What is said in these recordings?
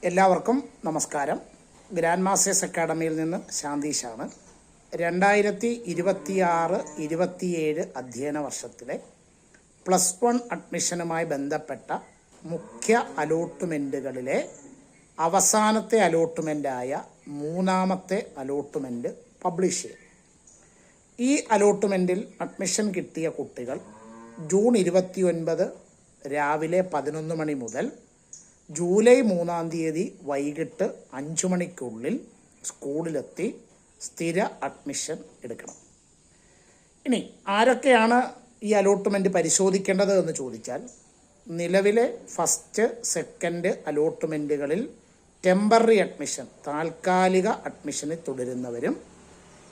എല്ലാവർക്കും നമസ്കാരം. Grand masters അക്കാഡമിയിൽ നിന്ന് ശാന്തീഷാണ്. 2026-27 അധ്യയന വർഷത്തിലെ +1 അഡ്മിഷനുമായി ബന്ധപ്പെട്ട മുഖ്യ അലോട്ട്മെൻറ്റുകളിലെ അവസാനത്തെ അലോട്ട്മെൻറ്റായ 3ാമത്തെ അലോട്ട്മെൻറ്റ് പബ്ലിഷ് ചെയ്യും. ഈ അലോട്ട്മെൻറ്റിൽ അഡ്മിഷൻ കിട്ടിയ കുട്ടികൾ ജൂൺ 29 രാവിലെ 11 മണി മുതൽ ജൂലൈ 3-ാം തീയതി വൈകിട്ട് 5 മണിക്കുള്ളിൽ സ്കൂളിലെത്തി സ്ഥിര അഡ്മിഷൻ എടുക്കണം. ഇനി ആരൊക്കെയാണ് ഈ അലോട്ട്മെൻറ്റ് പരിശോധിക്കേണ്ടത് എന്ന് ചോദിച്ചാൽ, നിലവിലെ ഫസ്റ്റ് സെക്കൻഡ് അലോട്ട്മെൻറ്റുകളിൽ ടെമ്പററി അഡ്മിഷൻ താൽക്കാലിക അഡ്മിഷന് തുടരുന്നവരും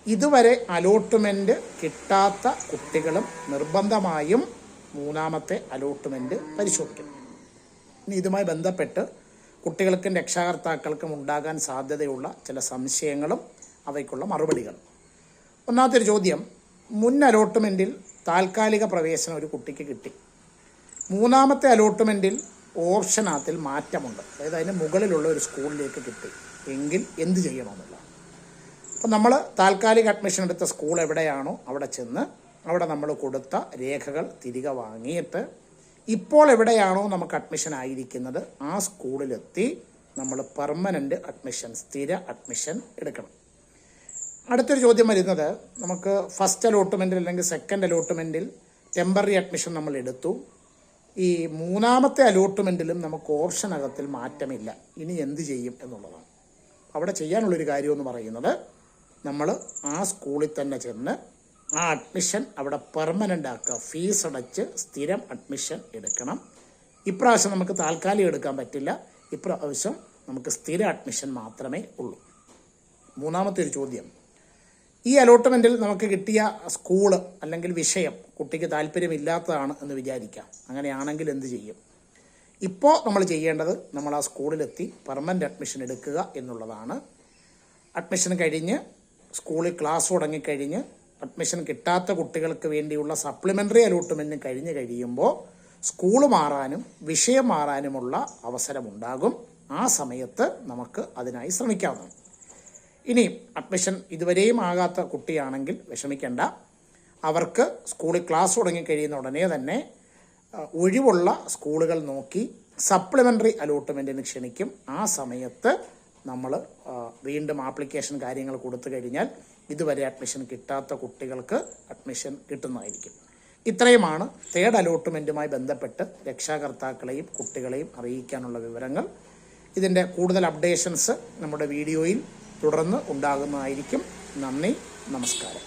ഇതുവരെ അലോട്ട്മെൻറ്റ് കിട്ടാത്ത കുട്ടികളും നിർബന്ധമായും 3ാമത്തെ അലോട്ട്മെൻറ്റ് പരിശോധിക്കണം. ഇനി ഇതുമായി ബന്ധപ്പെട്ട് കുട്ടികൾക്കും രക്ഷാകർത്താക്കൾക്കും ഉണ്ടാകാൻ സാധ്യതയുള്ള ചില സംശയങ്ങളും അവയ്ക്കുള്ള മറുപടികളും. ഒന്നാമത്തെ ഒരു ചോദ്യം, മുൻ അലോട്ട്മെൻറ്റിൽ താൽക്കാലിക പ്രവേശനം ഒരു കുട്ടിക്ക് കിട്ടി, 3ാമത്തെ അലോട്ട്മെൻറ്റിൽ ഓപ്ഷനകത്തിൽ മാറ്റമുണ്ട്, അതായത് അതിന് മുകളിലുള്ള ഒരു സ്കൂളിലേക്ക് കിട്ടി എങ്കിൽ എന്ത് ചെയ്യണമെന്നുള്ളതാണ്. അപ്പം നമ്മൾ താൽക്കാലിക അഡ്മിഷൻ എടുത്ത സ്കൂൾ എവിടെയാണോ അവിടെ ചെന്ന് അവിടെ നമ്മൾ കൊടുത്ത രേഖകൾ തിരികെ വാങ്ങിയിട്ട് ഇപ്പോൾ എവിടെയാണോ നമുക്ക് അഡ്മിഷൻ ആയിരിക്കുന്നത് ആ സ്കൂളിലെത്തി നമ്മൾ പെർമനൻ്റ് അഡ്മിഷൻ, സ്ഥിര അഡ്മിഷൻ എടുക്കണം. അടുത്തൊരു ചോദ്യം വരുന്നത്, നമുക്ക് ഫസ്റ്റ് അലോട്ട്മെൻറ്റിൽ അല്ലെങ്കിൽ സെക്കൻഡ് അലോട്ട്മെൻറ്റിൽ ടെമ്പററി അഡ്മിഷൻ നമ്മൾ എടുത്തു, ഈ 3ാമത്തെ അലോട്ട്മെൻറ്റിലും നമുക്ക് ഓപ്ഷനകത്തിൽ മാറ്റമില്ല, ഇനി എന്ത് ചെയ്യും എന്നുള്ളതാണ്. അവിടെ ചെയ്യാനുള്ളൊരു കാര്യമെന്ന് പറയുന്നത്, നമ്മൾ ആ സ്കൂളിൽ തന്നെ ചെന്ന് ആ അഡ്മിഷൻ അവിടെ പെർമനൻ്റ് ആക്കുക, ഫീസ് അടച്ച് സ്ഥിരം അഡ്മിഷൻ എടുക്കണം. ഇപ്രാവശ്യം നമുക്ക് താൽക്കാലികം എടുക്കാൻ പറ്റില്ല, ഇപ്രാവശ്യം നമുക്ക് സ്ഥിര അഡ്മിഷൻ മാത്രമേ ഉള്ളൂ. 3ാമത്തെ ഒരു ചോദ്യം, ഈ അലോട്ട്മെൻറ്റിൽ നമുക്ക് കിട്ടിയ സ്കൂള് അല്ലെങ്കിൽ വിഷയം കുട്ടിക്ക് താല്പര്യമില്ലാത്തതാണ് എന്ന് വിചാരിക്കാം. അങ്ങനെയാണെങ്കിൽ എന്ത് ചെയ്യും? ഇപ്പോൾ നമ്മൾ ചെയ്യേണ്ടത്, നമ്മൾ ആ സ്കൂളിലെത്തി പെർമനൻ്റ് അഡ്മിഷൻ എടുക്കുക എന്നുള്ളതാണ്. അഡ്മിഷൻ കഴിഞ്ഞ് സ്കൂളിൽ ക്ലാസ് തുടങ്ങിക്കഴിഞ്ഞ് അഡ്മിഷൻ കിട്ടാത്ത കുട്ടികൾക്ക് വേണ്ടിയുള്ള സപ്ലിമെൻ്ററി അലോട്ട്മെൻറ്റ് കഴിഞ്ഞ് കഴിയുമ്പോൾ സ്കൂൾ മാറാനും വിഷയം മാറാനുമുള്ള അവസരമുണ്ടാകും. ആ സമയത്ത് നമുക്ക് അതിനായി ശ്രമിക്കാവുന്നതാണ്. ഇനി അഡ്മിഷൻ ഇതുവരെയും ആകാത്ത കുട്ടിയാണെങ്കിൽ വിഷമിക്കേണ്ട, അവർക്ക് സ്കൂളിൽ ക്ലാസ് തുടങ്ങിക്കഴിയുന്ന ഉടനെ തന്നെ ഒഴിവുള്ള സ്കൂളുകൾ നോക്കി സപ്ലിമെൻ്ററി അലോട്ട്മെൻറ്റിന് ക്ഷണിക്കും. ആ സമയത്ത് നമ്മൾ വീണ്ടും ആപ്ലിക്കേഷൻ കാര്യങ്ങൾ കൊടുത്തു കഴിഞ്ഞാൽ ഇതുവരെ അഡ്മിഷൻ കിട്ടാത്ത കുട്ടികൾക്ക് അഡ്മിഷൻ കിട്ടുന്നതായിരിക്കും. ഇത്രയുമാണ് തേർഡ് അലോട്ട്മെൻറ്റുമായി ബന്ധപ്പെട്ട് രക്ഷാകർത്താക്കളെയും കുട്ടികളെയും അറിയിക്കാനുള്ള വിവരങ്ങൾ. ഇതിൻ്റെ കൂടുതൽ അപ്ഡേഷൻസ് നമ്മുടെ വീഡിയോയിൽ തുടർന്ന് ഉണ്ടാകുന്നതായിരിക്കും. നന്ദി, നമസ്കാരം.